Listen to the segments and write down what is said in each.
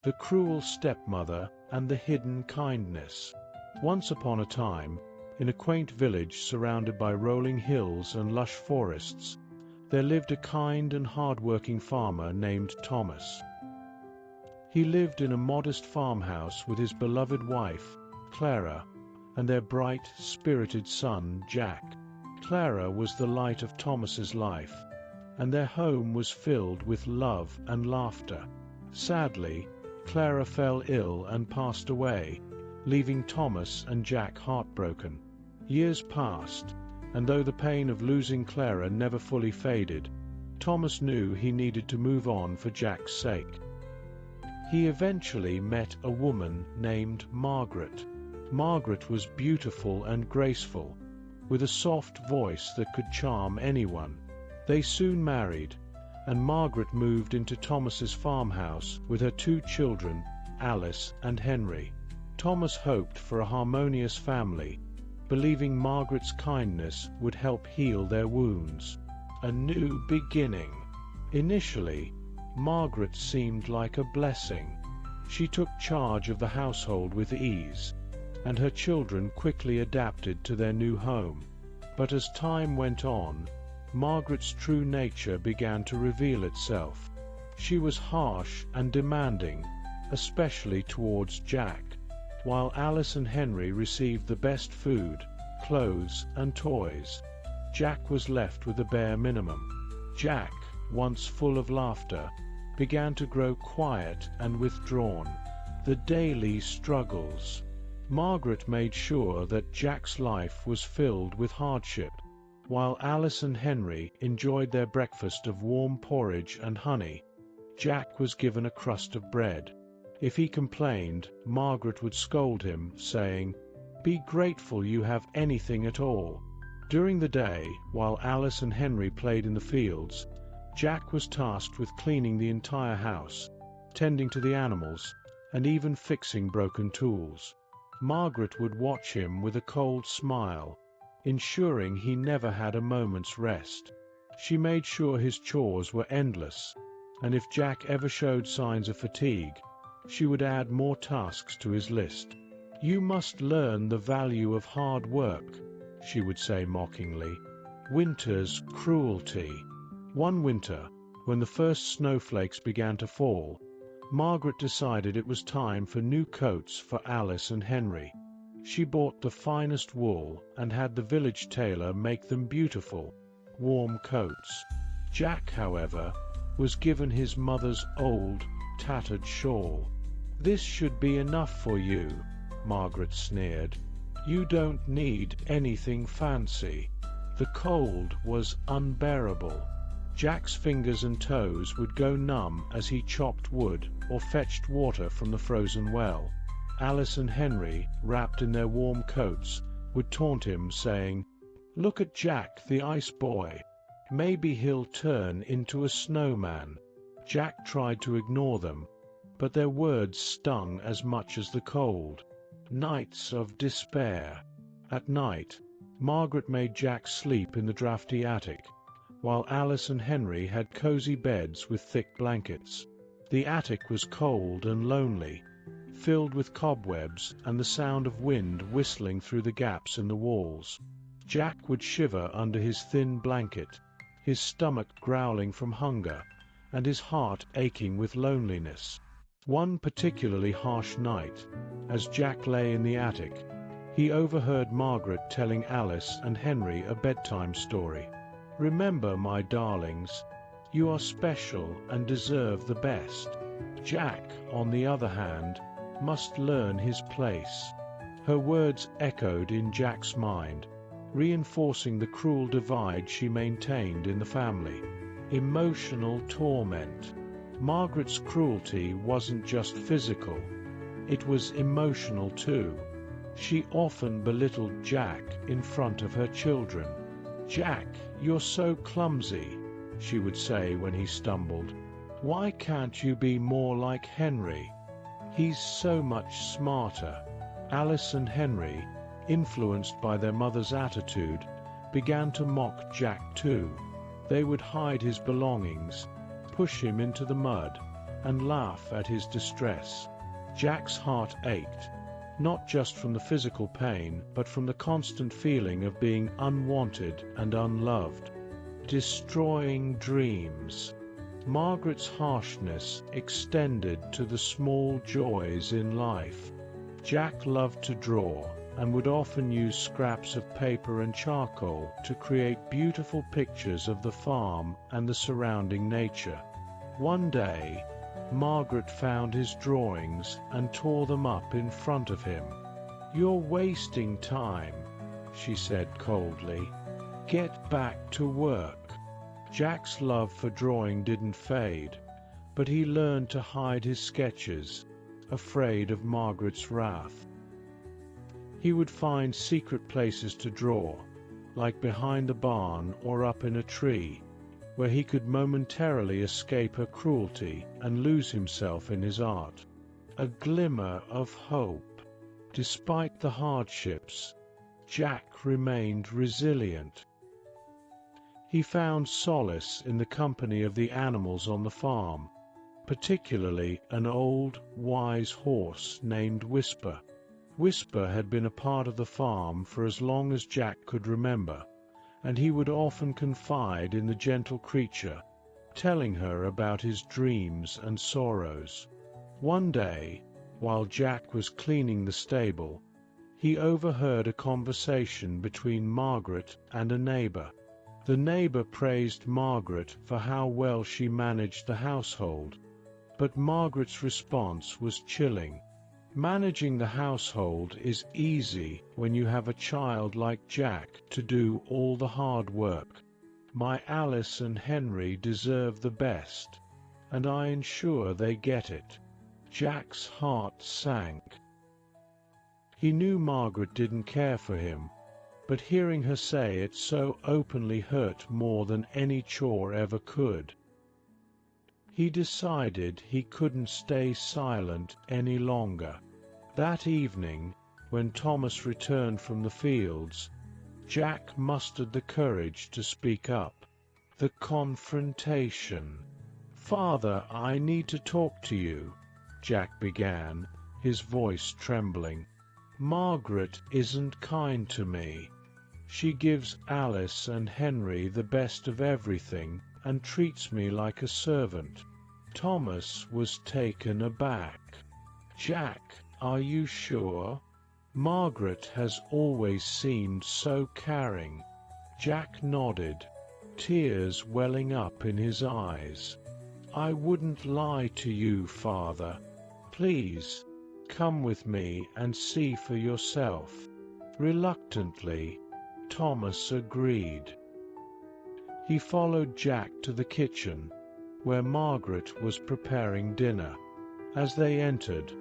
The Cruel Stepmother and the Hidden Kindness. Once upon a time, in a quaint village surrounded by rolling hills and lush forests, there lived a kind and hard-working farmer named Thomas. He lived in a modest farmhouse with his beloved wife, Clara, and their bright, spirited son, Jack. Clara was the light of Thomas's life, and their home was filled with love and laughter. Sadly, Clara fell ill and passed away, leaving Thomas and Jack heartbroken. Years passed, and though the pain of losing Clara never fully faded, Thomas knew he needed to move on for Jack's sake. He eventually met a woman named Margaret. Margaret was beautiful and graceful, with a soft voice that could charm anyone. They soon married, and Margaret moved into Thomas's farmhouse with her 2 children, Alice and Henry. Thomas hoped for a harmonious family, believing Margaret's kindness would help heal their wounds. A new beginning. Initially, Margaret seemed like a blessing. She took charge of the household with ease, and her children quickly adapted to their new home. But as time went on, Margaret's true nature began to reveal itself. She was harsh and demanding, especially towards Jack, while Alice and Henry received the best food, clothes, and toys. Jack was left with the bare minimum. Jack, once full of laughter, began to grow quiet and withdrawn. The daily struggles. Margaret made sure that Jack's life was filled with hardship. While Alice and Henry enjoyed their breakfast of warm porridge and honey, Jack was given a crust of bread. If he complained, Margaret would scold him, saying, "Be grateful you have anything at all." During the day, while Alice and Henry played in the fields, Jack was tasked with cleaning the entire house, tending to the animals, and even fixing broken tools. Margaret would watch him with a cold smile, ensuring he never had a moment's rest. She made sure his chores were endless, and if Jack ever showed signs of fatigue, she would add more tasks to his list. "You must learn the value of hard work," she would say mockingly. Winter's cruelty. One winter, when the first snowflakes began to fall, Margaret decided it was time for new coats for Alice and Henry. She bought the finest wool and had the village tailor make them beautiful, warm coats. Jack, however, was given his mother's old, tattered shawl. "This should be enough for you," Margaret sneered. "You don't need anything fancy." The cold was unbearable. Jack's fingers and toes would go numb as he chopped wood or fetched water from the frozen well. Alice and Henry, wrapped in their warm coats, would taunt him, saying, "Look at Jack, the ice boy. Maybe he'll turn into a snowman." Jack tried to ignore them, but their words stung as much as the cold. Nights of despair. At night, Margaret made Jack sleep in the drafty attic, while Alice and Henry had cozy beds with thick blankets. The attic was cold and lonely, filled with cobwebs and the sound of wind whistling through the gaps in the walls. Jack would shiver under his thin blanket, his stomach growling from hunger, and his heart aching with loneliness. One particularly harsh night, as Jack lay in the attic, he overheard Margaret telling Alice and Henry a bedtime story. "Remember, my darlings, you are special and deserve the best. Jack, on the other hand, must learn his place." Her words echoed in Jack's mind, reinforcing the cruel divide she maintained in the family. Emotional torment. Margaret's cruelty wasn't just physical, it was emotional too. She often belittled Jack in front of her children. "Jack, you're so clumsy," she would say when he stumbled. "Why can't you be more like Henry? He's so much smarter." Alice and Henry, influenced by their mother's attitude, began to mock Jack too. They would hide his belongings, push him into the mud, and laugh at his distress. Jack's heart ached, not just from the physical pain, but from the constant feeling of being unwanted and unloved. Destroying dreams. Margaret's harshness extended to the small joys in life. Jack loved to draw, and would often use scraps of paper and charcoal to create beautiful pictures of the farm and the surrounding nature. One day, Margaret found his drawings and tore them up in front of him. "You're wasting time," she said coldly. "Get back to work." Jack's love for drawing didn't fade, but he learned to hide his sketches, afraid of Margaret's wrath. He would find secret places to draw, like behind the barn or up in a tree, where he could momentarily escape her cruelty and lose himself in his art. A glimmer of hope. Despite the hardships, Jack remained resilient. He found solace in the company of the animals on the farm, particularly an old, wise horse named Whisper. Whisper had been a part of the farm for as long as Jack could remember, and he would often confide in the gentle creature, telling her about his dreams and sorrows. One day, while Jack was cleaning the stable, he overheard a conversation between Margaret and a neighbor. The neighbor praised Margaret for how well she managed the household, but Margaret's response was chilling. "Managing the household is easy when you have a child like Jack to do all the hard work. My Alice and Henry deserve the best, and I ensure they get it." Jack's heart sank. He knew Margaret didn't care for him, but hearing her say it so openly hurt more than any chore ever could. He decided he couldn't stay silent any longer. That evening, when Thomas returned from the fields, Jack mustered the courage to speak up. The confrontation. "Father, I need to talk to you," Jack began, his voice trembling. "Margaret isn't kind to me. She gives Alice and Henry the best of everything and treats me like a servant." Thomas was taken aback. "Jack, are you sure? Margaret has always seemed so caring." Jack nodded, tears welling up in his eyes. "I wouldn't lie to you, Father. Please, come with me and see for yourself." Reluctantly, Thomas agreed. He followed Jack to the kitchen, where Margaret was preparing dinner. As they entered,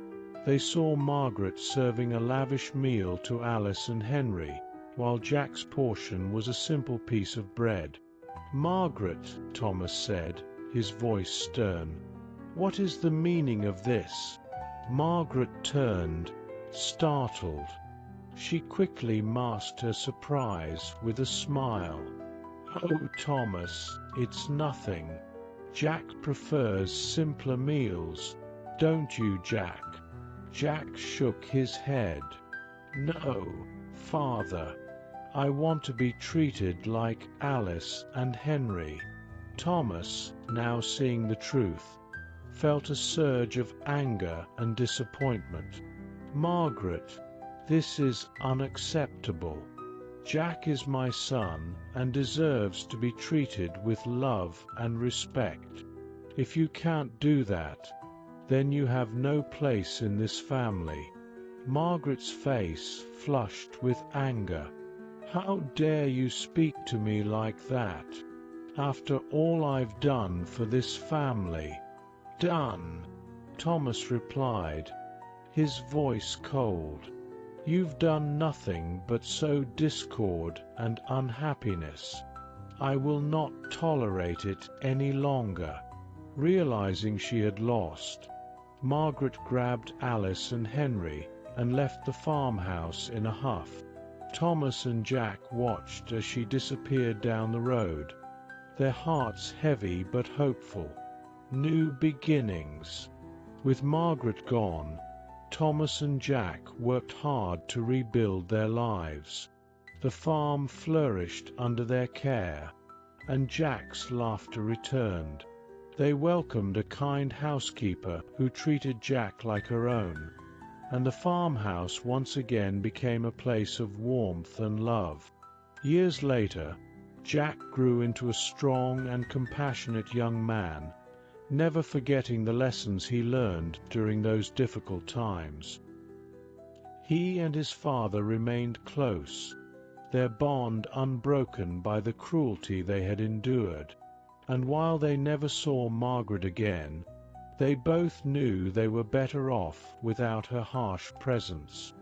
they saw Margaret serving a lavish meal to Alice and Henry, while Jack's portion was a simple piece of bread. "Margaret," Thomas said, his voice stern, "what is the meaning of this?" Margaret turned, startled. She quickly masked her surprise with a smile. "Oh, Thomas, it's nothing. Jack prefers simpler meals, don't you, Jack?" Jack shook his head. "No, Father. I want to be treated like Alice and Henry." Thomas, now seeing the truth, felt a surge of anger and disappointment. "Margaret, this is unacceptable. Jack is my son and deserves to be treated with love and respect. If you can't do that, then you have no place in this family." Margaret's face flushed with anger. "How dare you speak to me like that? After all I've done for this family." "Done," Thomas replied, his voice cold. "You've done nothing but sow discord and unhappiness. I will not tolerate it any longer." Realizing she had lost, Margaret grabbed Alice and Henry and left the farmhouse in a huff. Thomas and Jack watched as she disappeared down the road, their hearts heavy but hopeful. New beginnings. With Margaret gone, Thomas and Jack worked hard to rebuild their lives. The farm flourished under their care, and Jack's laughter returned. They welcomed a kind housekeeper who treated Jack like her own, and the farmhouse once again became a place of warmth and love. Years later, Jack grew into a strong and compassionate young man, never forgetting the lessons he learned during those difficult times. He and his father remained close, their bond unbroken by the cruelty they had endured, and while they never saw Margaret again, they both knew they were better off without her harsh presence.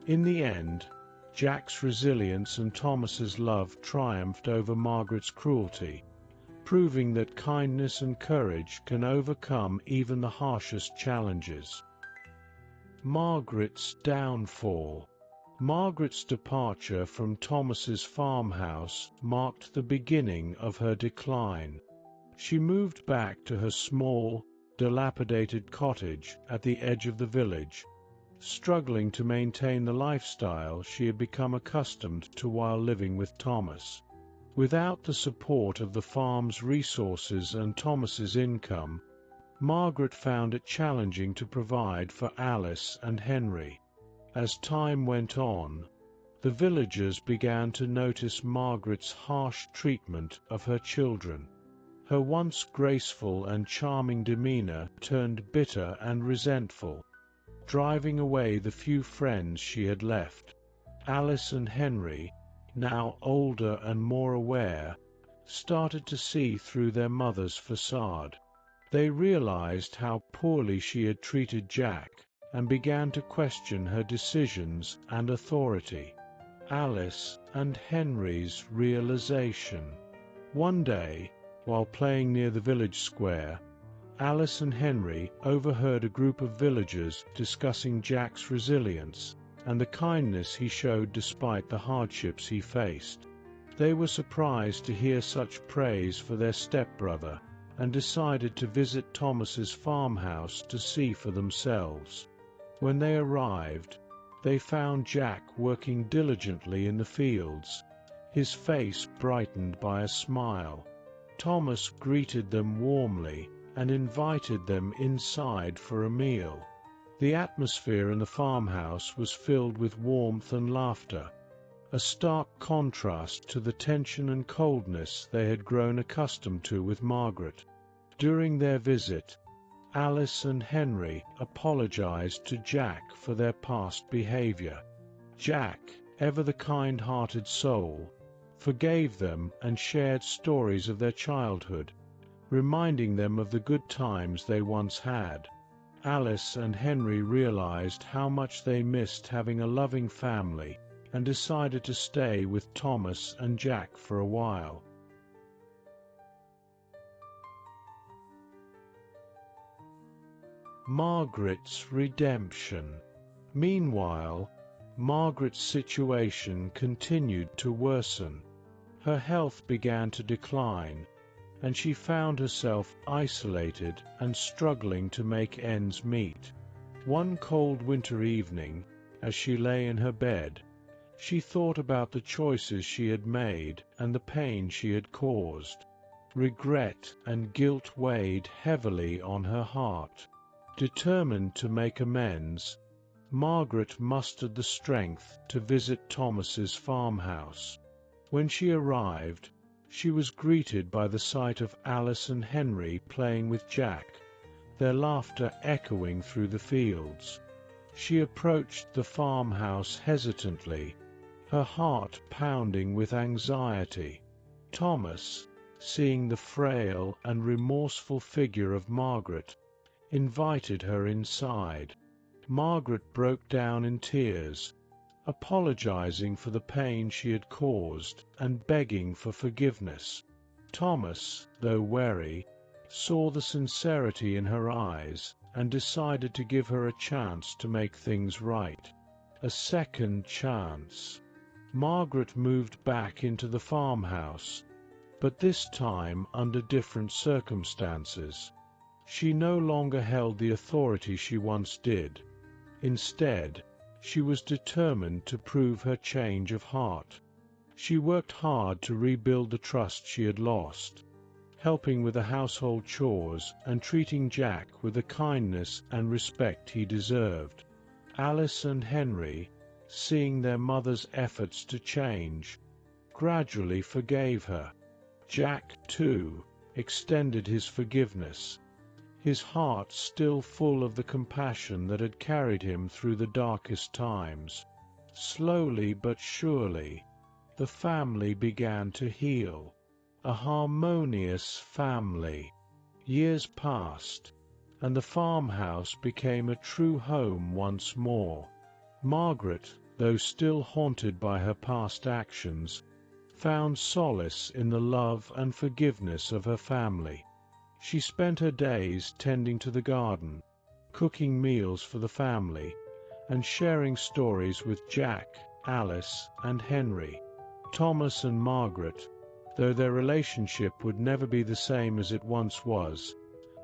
In the end, Jack's resilience and Thomas's love triumphed over Margaret's cruelty, proving that kindness and courage can overcome even the harshest challenges. Margaret's downfall. Margaret's departure from Thomas's farmhouse marked the beginning of her decline. She moved back to her small, dilapidated cottage at the edge of the village, struggling to maintain the lifestyle she had become accustomed to while living with Thomas. Without the support of the farm's resources and Thomas's income, Margaret found it challenging to provide for Alice and Henry. As time went on, the villagers began to notice Margaret's harsh treatment of her children. Her once graceful and charming demeanor turned bitter and resentful, driving away the few friends she had left. Alice and Henry, now older and more aware, started to see through their mother's facade. They realized how poorly she had treated Jack and began to question her decisions and authority. Alice and Henry's realization. One day, while playing near the village square, Alice and Henry overheard a group of villagers discussing Jack's resilience and the kindness he showed despite the hardships he faced. They were surprised to hear such praise for their stepbrother and decided to visit Thomas's farmhouse to see for themselves. When they arrived, they found Jack working diligently in the fields, his face brightened by a smile. Thomas greeted them warmly and invited them inside for a meal. The atmosphere in the farmhouse was filled with warmth and laughter, a stark contrast to the tension and coldness they had grown accustomed to with Margaret. During their visit, Alice and Henry apologized to Jack for their past behavior. Jack, ever the kind-hearted soul, forgave them and shared stories of their childhood, reminding them of the good times they once had. Alice and Henry realized how much they missed having a loving family and decided to stay with Thomas and Jack for a while. Margaret's redemption. Meanwhile, Margaret's situation continued to worsen. Her health began to decline, and she found herself isolated and struggling to make ends meet. One cold winter evening, as she lay in her bed, she thought about the choices she had made and the pain she had caused. Regret and guilt weighed heavily on her heart. Determined to make amends, Margaret mustered the strength to visit Thomas's farmhouse. When she arrived, she was greeted by the sight of Alice and Henry playing with Jack, their laughter echoing through the fields. She approached the farmhouse hesitantly, her heart pounding with anxiety. Thomas, seeing the frail and remorseful figure of Margaret, invited her inside. Margaret broke down in tears, apologizing for the pain she had caused and begging for forgiveness. Thomas, though wary, saw the sincerity in her eyes and decided to give her a chance to make things right. A second chance. Margaret moved back into the farmhouse, but this time under different circumstances. She no longer held the authority she once did. Instead, she was determined to prove her change of heart. She worked hard to rebuild the trust she had lost, helping with the household chores and treating Jack with the kindness and respect he deserved. Alice and Henry, seeing their mother's efforts to change, gradually forgave her. Jack, too, extended his forgiveness, his heart still full of the compassion that had carried him through the darkest times. Slowly but surely, the family began to heal, a harmonious family. Years passed, and the farmhouse became a true home once more. Margaret, though still haunted by her past actions, found solace in the love and forgiveness of her family. She spent her days tending to the garden, cooking meals for the family, and sharing stories with Jack, Alice, and Henry. Thomas and Margaret, though their relationship would never be the same as it once was,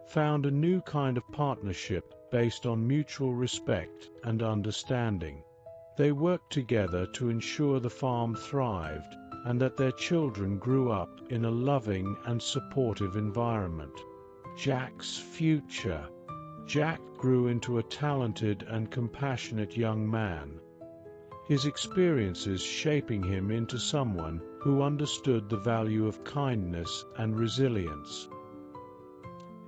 found a new kind of partnership based on mutual respect and understanding. They worked together to ensure the farm thrived and that their children grew up in a loving and supportive environment. Jack's future. Jack grew into a talented and compassionate young man, his experiences shaping him into someone who understood the value of kindness and resilience.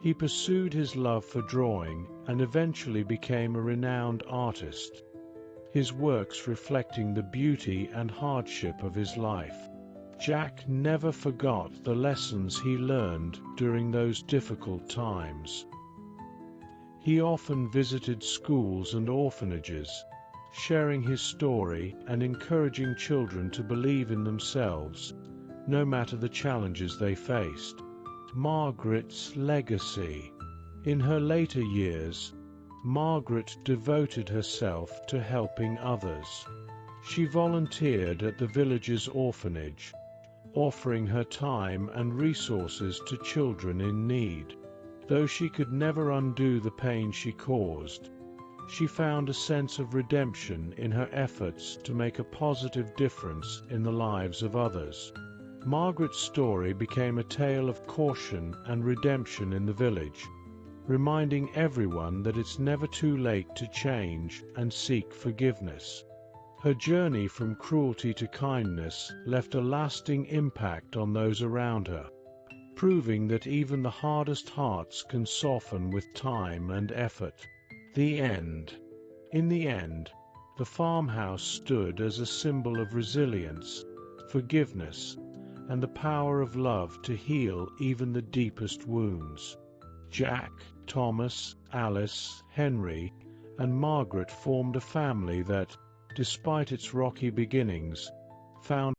He pursued his love for drawing and eventually became a renowned artist, his works reflecting the beauty and hardship of his life. Jack never forgot the lessons he learned during those difficult times. He often visited schools and orphanages, sharing his story and encouraging children to believe in themselves, no matter the challenges they faced. Margaret's legacy. In her later years, Margaret devoted herself to helping others. She volunteered at the village's orphanage, offering her time and resources to children in need. Though she could never undo the pain she caused, she found a sense of redemption in her efforts to make a positive difference in the lives of others. Margaret's story became a tale of caution and redemption in the village, reminding everyone that it's never too late to change and seek forgiveness. Her journey from cruelty to kindness left a lasting impact on those around her, proving that even the hardest hearts can soften with time and effort. The end. In the end, the farmhouse stood as a symbol of resilience, forgiveness, and the power of love to heal even the deepest wounds. Jack, Thomas, Alice, Henry, and Margaret formed a family that, despite its rocky beginnings, found